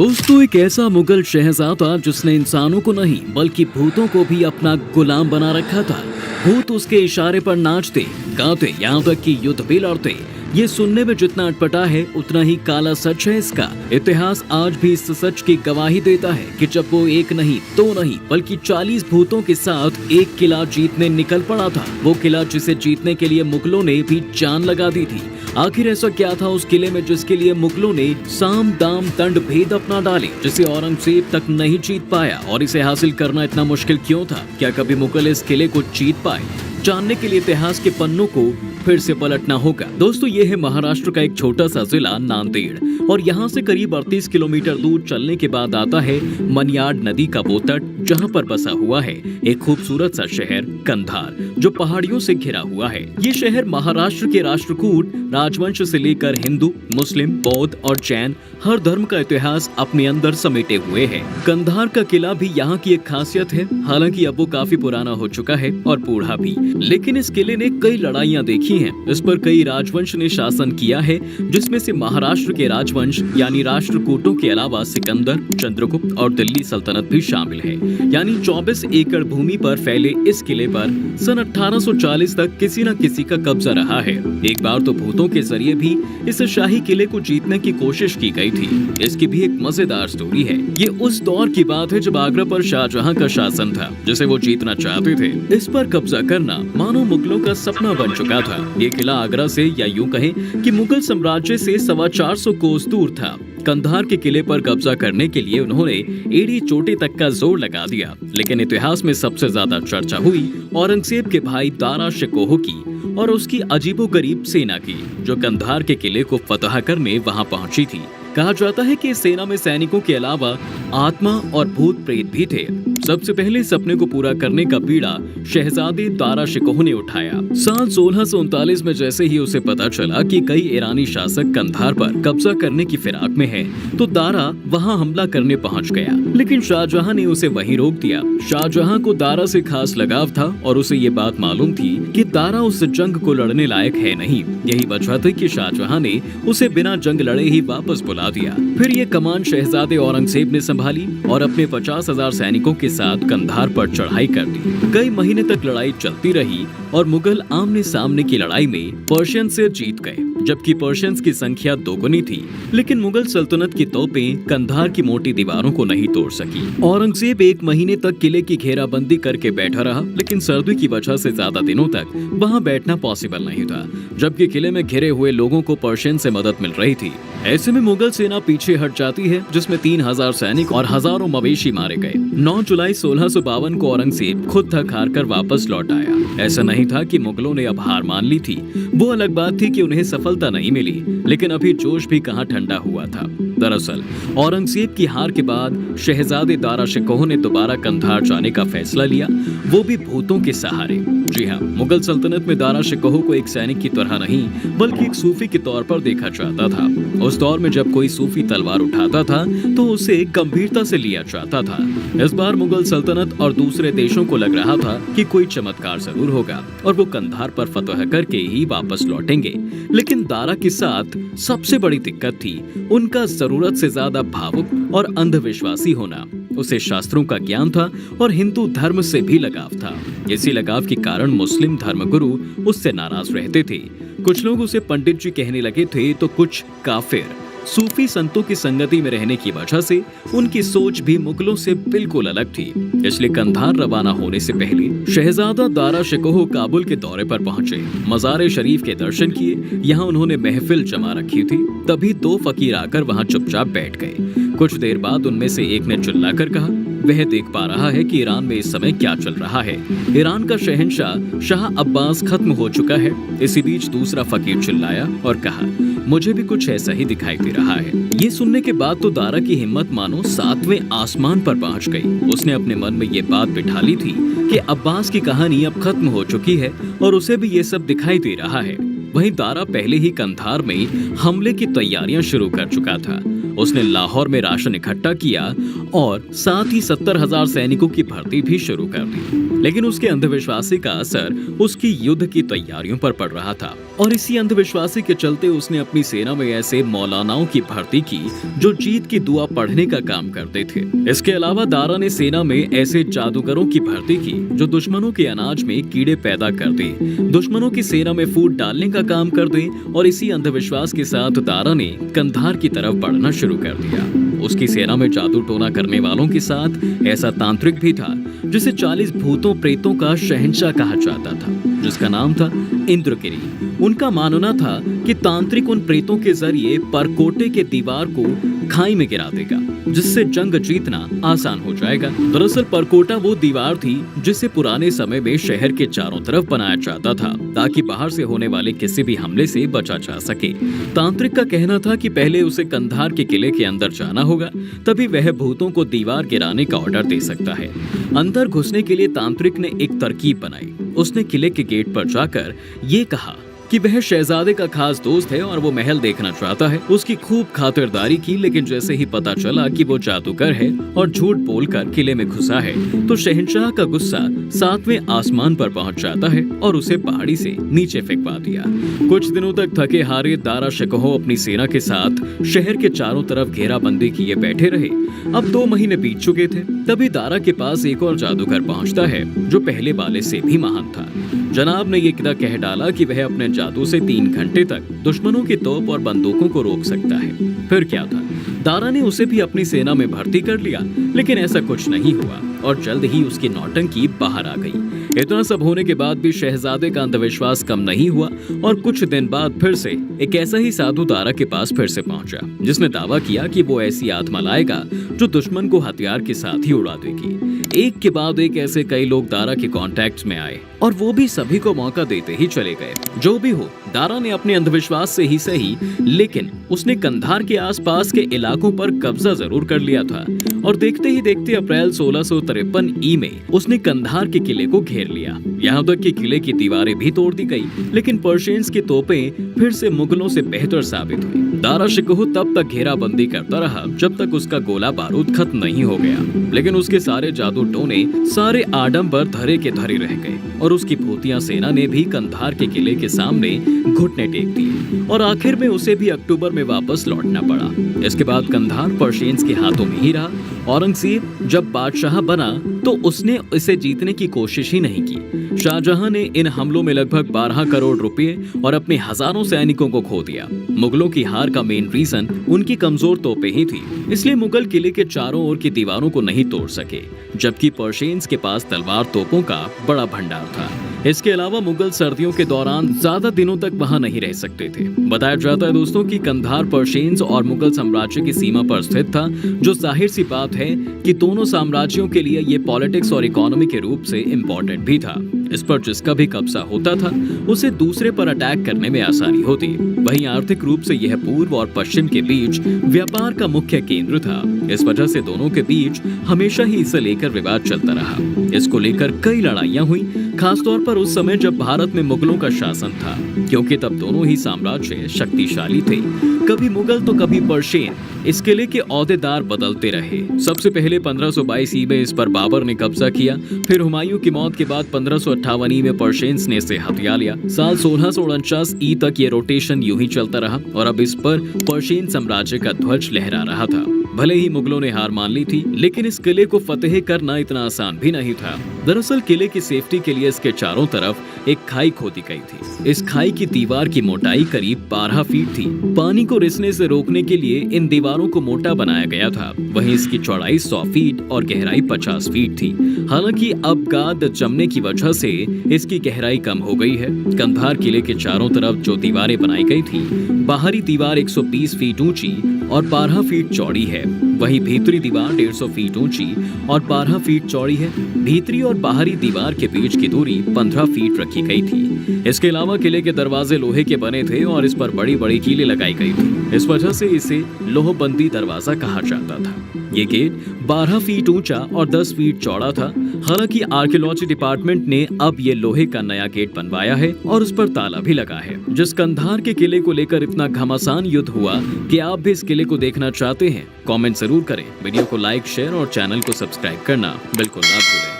दोस्तों, एक ऐसा मुगल शहजादा जिसने इंसानों को नहीं बल्कि भूतों को भी अपना गुलाम बना रखा था। भूत उसके इशारे पर नाचते, गाते, यहाँ तक कि युद्ध भी लड़ते। ये सुनने में जितना अटपटा है उतना ही काला सच है इसका। इतिहास आज भी इस सच की गवाही देता है कि जब वो एक नहीं, दो नहीं बल्कि 40 भूतों के साथ एक किला जीतने निकल पड़ा था। वो किला जिसे जीतने के लिए मुगलों ने भी जान लगा दी थी। आखिर ऐसा क्या था उस किले में जिसके लिए मुगलों ने साम दाम दंड भेद अपना डाले, जिसे औरंगजेब तक नहीं जीत पाया? और इसे हासिल करना इतना मुश्किल क्यों था? क्या कभी मुगल इस किले को जीत पाए? जानने के लिए इतिहास के पन्नों को फिर से पलटना होगा। दोस्तों, ये है महाराष्ट्र का एक छोटा सा जिला नांदेड़, और यहाँ से करीब 38 किलोमीटर दूर चलने के बाद आता है मनियाड नदी का वो तट, जहाँ पर बसा हुआ है एक खूबसूरत सा शहर कंधार, जो पहाड़ियों से घिरा हुआ है। ये शहर महाराष्ट्र के राष्ट्रकूट राजवंश से लेकर हिंदू, मुस्लिम, बौद्ध और जैन हर धर्म का इतिहास अपने अंदर समेटे हुए है। कंधार का किला भी यहाँ की एक खासियत है। हालांकि अब वो काफी पुराना हो चुका है और बूढ़ा भी, लेकिन इस किले ने कई लड़ाइयाँ देखी हैं। इस पर कई राजवंश ने शासन किया है, जिसमें से महाराष्ट्र के राजवंश यानी राष्ट्रकूटों के अलावा सिकंदर, चंद्रगुप्त और दिल्ली सल्तनत भी शामिल है। यानी 24 एकड़ भूमि पर फैले इस किले पर सन 1840 तक किसी न किसी का कब्जा रहा है। एक बार तो भूतों के जरिए भी इस शाही किले को जीतने की कोशिश की गई थी। इसकी भी एक मजेदार स्टोरी है। ये उस दौर की बात है जब आगरा पर शाहजहां का शासन था, जिसे वो जीतना चाहते थे। इस पर कब्जा करना मानो मुगलों का सपना बन चुका था। ये किला आगरा से, या यूं कहें कि मुगल साम्राज्य से 425 कोस दूर था। कंधार के किले पर कब्जा करने के लिए उन्होंने एड़ी चोटी तक का जोर लगा दिया। लेकिन इतिहास में सबसे ज्यादा चर्चा हुई औरंगजेब के भाई दारा शिकोह की और उसकी अजीबोगरीब सेना की, जो कंधार के किले को फतह करने वहां पहुंची थी। कहा जाता है कि इस सेना में सैनिकों के अलावा आत्मा और भूत प्रेत भी थे। सबसे पहले सपने को पूरा करने का बीड़ा शहजादे दारा शिकोह ने उठाया। साल 1639 में जैसे ही उसे पता चला कि कई ईरानी शासक कंधार पर कब्जा करने की फिराक में हैं, तो दारा वहां हमला करने पहुंच गया। लेकिन शाहजहां ने उसे वहीं रोक दिया। शाहजहां को दारा से खास लगाव था और उसे ये बात मालूम थी कि दारा उस जंग को लड़ने लायक है नहीं। यही वजह थी कि शाहजहां ने उसे बिना जंग लड़े ही वापस बुला दिया। फिर ये कमान शहजादे औरंगजेब ने संभाली और अपने 50,000 सैनिकों के साथ कंधार पर चढ़ाई कर दी। कई महीने तक लड़ाई चलती रही और मुगल आमने सामने की लड़ाई में पर्शियन से जीत गए, जबकि पर्शियंस की संख्या दोगुनी थी। लेकिन मुगल सल्तनत की तोपें कंधार की मोटी दीवारों को नहीं तोड़ सकी। औरंगजेब 1 महीने तक किले की घेराबंदी करके बैठा रहा, लेकिन सर्दी की वजह से ज्यादा दिनों तक वहां बैठना पॉसिबल नहीं था, जबकि किले में घिरे हुए लोगों को पर्शियन से मदद मिल रही थी। ऐसे में मुगल सेना पीछे हट जाती है, जिसमें 3000 सैनिक और हजारों मवेशी मारे गए। 9 जुलाई 1652 को औरंगजेब खुद थक हार कर वापस लौट आया। ऐसा नहीं था कि मुगलों ने अब हार मान ली थी। वो अलग बात थी कि उन्हें सफलता नहीं मिली, लेकिन अभी जोश भी कहां ठंडा हुआ था। दरअसल औरंगजेब की हार के बाद शहजादे दारा शिकोह ने दोबारा कंधार जाने का फैसला लिया, वो भी भूतों के सहारे। जी हाँ, मुगल सल्तनत में दारा शिकोह को एक सैनिक की तरह नहीं बल्कि एक सूफी के तौर पर देखा जाता था। उस दौर में जब कोई सूफी तलवार उठाता था तो उसे गंभीरता से लिया जाता था। इस बार मुगल सल्तनत और दूसरे देशों को लग रहा था कि कोई चमत्कार जरूर होगा और वो कंधार पर फतह करके ही वापस लौटेंगे। लेकिन दारा के साथ सबसे बड़ी दिक्कत थी उनका जरूरत से ज्यादा भावुक और अंधविश्वासी होना। उसे शास्त्रों का ज्ञान था और हिंदू धर्म से भी लगाव था। इसी लगाव के कारण मुस्लिम धर्मगुरु उससे नाराज रहते थे। कुछ लोग उसे पंडित जी कहने लगे थे तो कुछ काफिर। सूफी संतों की संगति में रहने की वजह से उनकी सोच भी मुगलों से बिल्कुल अलग थी। इसलिए कंधार रवाना होने से पहले शहजादा दारा शिकोह काबुल के दौरे पर पहुंचे। मज़ार शरीफ के दर्शन किए। यहाँ उन्होंने महफिल जमा रखी थी। तभी 2 फकीर आकर वहाँ चुपचाप बैठ गए। कुछ देर बाद उनमें से एक ने चिल्लाकर कहा, वह देख पा रहा है कि ईरान में इस समय क्या चल रहा है। ईरान का शहंशाह शाह अब्बास खत्म हो चुका है। इसी बीच दूसरा फकीर चिल्लाया और कहा, मुझे भी कुछ ऐसा ही दिखाई दे रहा है। ये सुनने के बाद तो दारा की हिम्मत मानो 7वें आसमान पर पहुंच गई। उसने अपने मन में ये बात बिठा ली थी कि अब्बास की कहानी अब खत्म हो चुकी है और उसे भी ये सब दिखाई दे रहा है। वहीं दारा पहले ही कंधार में हमले की तैयारियां शुरू कर चुका था। उसने लाहौर में राशन इकट्ठा किया और साथ ही 70,000 सैनिकों की भर्ती भी शुरू कर दी। लेकिन उसके अंधविश्वासी का असर उसकी युद्ध की तैयारियों पर पड़ रहा था और इसी अंधविश्वासी के चलते उसने अपनी सेना में ऐसे मौलानाओं की भर्ती की जो जीत की दुआ पढ़ने का काम करते थे। इसके अलावा दारा ने सेना में ऐसे जादूगरों की भर्ती की जो दुश्मनों के अनाज में कीड़े पैदा कर दे, दुश्मनों की सेना में फूट डालने का काम कर दे और इसी अंधविश्वास के साथ दारा ने कंधार की तरफ बढ़ना शुरू कर दिया। उसकी सेना में जादू टोना करने वालों के साथ ऐसा तांत्रिक भी था जिसे 40 भूतों प्रेतों का शहंशाह कहा जाता था, जिसका नाम था इंद्रगिरी। उनका मानना था कि तांत्रिक उन प्रेतों के जरिए परकोटे के दीवार को खाई में गिरा देगा, जिससे जंग जीतना आसान हो जाएगा। दरअसल परकोटा वो दीवार थी जिसे पुराने समय में शहर के चारों तरफ बनाया जाता था ताकि बाहर से होने वाले किसी भी हमले से बचा जा सके। तांत्रिक का कहना था कि पहले उसे कंधार के किले के अंदर जाना होगा, तभी वह भूतों को दीवार गिराने का ऑर्डर दे सकता है। अंदर घुसने के लिए तांत्रिक ने एक तरकीब बनाई। उसने किले के गेट पर जाकर ये कहा कि वह शहजादे का खास दोस्त है और वो महल देखना चाहता है। उसकी खूब खातिरदारी की, लेकिन जैसे ही पता चला कि वो जादूगर है और झूठ बोलकर किले में घुसा है तो शहंशाह का गुस्सा 7वें आसमान पर पहुंच जाता है और उसे पहाड़ी से नीचे फेंकवा दिया। कुछ दिनों तक थके हारे दारा शिकोह अपनी सेना के साथ शहर के चारों तरफ घेराबंदी किए बैठे रहे। अब 2 महीने बीत चुके थे, तभी दारा के पास एक और जादूगर पहुंचता है जो पहले वाले से भी महान था। जनाब ने ये कह डाला कि वह अपने जादू से 3 घंटे तक दुश्मनों की तोप और बंदूकों को रोक सकता है। फिर क्या था, दारा ने उसे भी अपनी सेना में भर्ती कर लिया, लेकिन ऐसा कुछ नहीं हुआ और जल्द ही उसकी नौटंकी बाहर आ गई। इतना सब होने के बाद भी शहजादे का अंधविश्वास कम नहीं हुआ और कुछ दिन बाद फिर से एक ऐसा ही साधु दारा के पास फिर से पहुंचा, जिसने दावा किया कि वो ऐसी आत्मा लाएगा जो दुश्मन को हथियार के साथ ही उड़ा देगी। एक के बाद एक ऐसे कई लोग दारा के कॉन्टैक्ट में आए और वो भी सभी को मौका देते ही चले गए। जो भी हो, दारा ने अपने अंधविश्वास से ही सही, लेकिन उसने कंधार के आसपास के इलाकों पर कब्जा जरूर कर लिया था और देखते ही देखते अप्रैल 1653 ई में उसने कंधार के किले को घेर लिया। यहाँ तक कि किले की दीवारें भी तोड़ दी गई, लेकिन पर्शियंस की तोपें फिर से मुगलों से बेहतर साबित हुई। दारा शिकोह तब तक घेराबंदी करता रहा जब तक उसका गोला बारूद खत्म नहीं हो गया, लेकिन उसके सारे जादू टोने, सारे आडंबर धरे के धरे रह गए और उसकी भूतिया सेना ने भी कंधार के किले के सामने घुटने टेक दिए और आखिर में उसे भी अक्टूबर में वापस लौटना पड़ा। इसके बाद कंधार पर्शियंस के हाथों में ही रहा। औरंगजेब जब बादशाह बना तो उसने इसे जीतने की कोशिश ही नहीं की। शाहजहां ने इन हमलों में लगभग 12 करोड़ रुपए और अपने हजारों सैनिकों को खो दिया। मुगलों की हार का मेन रीजन उनकी कमजोर तोपें ही थी, इसलिए मुगल किले के चारों ओर की दीवारों को नहीं तोड़ सके, जबकि पर्शियंस के पास तलवार तोपों का बड़ा भंडार था। इसके अलावा मुगल सर्दियों के दौरान ज्यादा दिनों तक वहां नहीं रह सकते थे। बताया जाता है दोस्तों कि कंधार पर्शियंस और मुगल साम्राज्य की सीमा पर स्थित था, जो जाहिर सी बात है कि दोनों साम्राज्यों के लिए ये पॉलिटिक्स और इकोनॉमी के रूप से इम्पोर्टेंट भी था। इस पर जिसका भी कब्जा होता था उसे दूसरे पर अटैक करने में आसानी होती। वहीं आर्थिक रूप से यह पूर्व और पश्चिम के बीच व्यापार का मुख्य केंद्र था। इस वजह से दोनों के बीच हमेशा ही इसे लेकर विवाद चलता रहा। इसको लेकर कई लड़ाइयां हुई, खासतौर पर उस समय जब भारत में मुगलों का शासन था, क्योंकि तब दोनों ही साम्राज्य शक्तिशाली थे। कभी मुगल तो कभी पर्शियन इस किले के ओहदेदार बदलते रहे। सबसे पहले 1522 ई में इस पर बाबर ने कब्जा किया, फिर हुमायूं की मौत के बाद 1558 ई में पर्शियंस ने इसे हथिया लिया। साल 1649 ई तक ये रोटेशन यूं ही चलता रहा और अब इस पर पर्शियन साम्राज्य का ध्वज लहरा रहा था। भले ही मुगलों ने हार मान ली थी, लेकिन इस किले को फतेह करना इतना आसान भी नहीं था। दरअसल किले की सेफ्टी के लिए इसके चारों तरफ एक खाई खोदी गई थी। इस खाई की दीवार की मोटाई करीब 12 फीट थी। पानी को रिसने से रोकने के लिए इन दीवारों को मोटा बनाया गया था। वहीं इसकी चौड़ाई 100 फीट और गहराई 50 फीट थी। हालांकि अब गाद जमने की वजह से इसकी गहराई कम हो गई है। कंधार किले के चारों तरफ जो दीवारें बनाई गई थी, बाहरी दीवार 120 फीट ऊंची और 12 फीट चौड़ी है। वहीं भीतरी दीवार 150 फीट ऊंची और 12 फीट चौड़ी है। भीतरी और बाहरी दीवार के बीच की दूरी 15 फीट रखी गई थी। इसके अलावा किले के दरवाजे लोहे के बने थे और इस पर बड़ी बड़ी कीलें लगाई गई थी। इस वजह से इसे लोहबंदी दरवाजा कहा जाता था। ये गेट 12 फीट ऊंचा और 10 फीट चौड़ा था। हालांकि आर्कियोलॉजी डिपार्टमेंट ने अब ये लोहे का नया गेट बनवाया है और उस पर ताला भी लगा है। जिस कंधार के किले को लेकर इतना घमासान युद्ध हुआ कि आप भी इस किले को देखना चाहते हैं, कमेंट जरूर करें। वीडियो को लाइक, शेयर और चैनल को सब्सक्राइब करना बिल्कुल ना भूलें।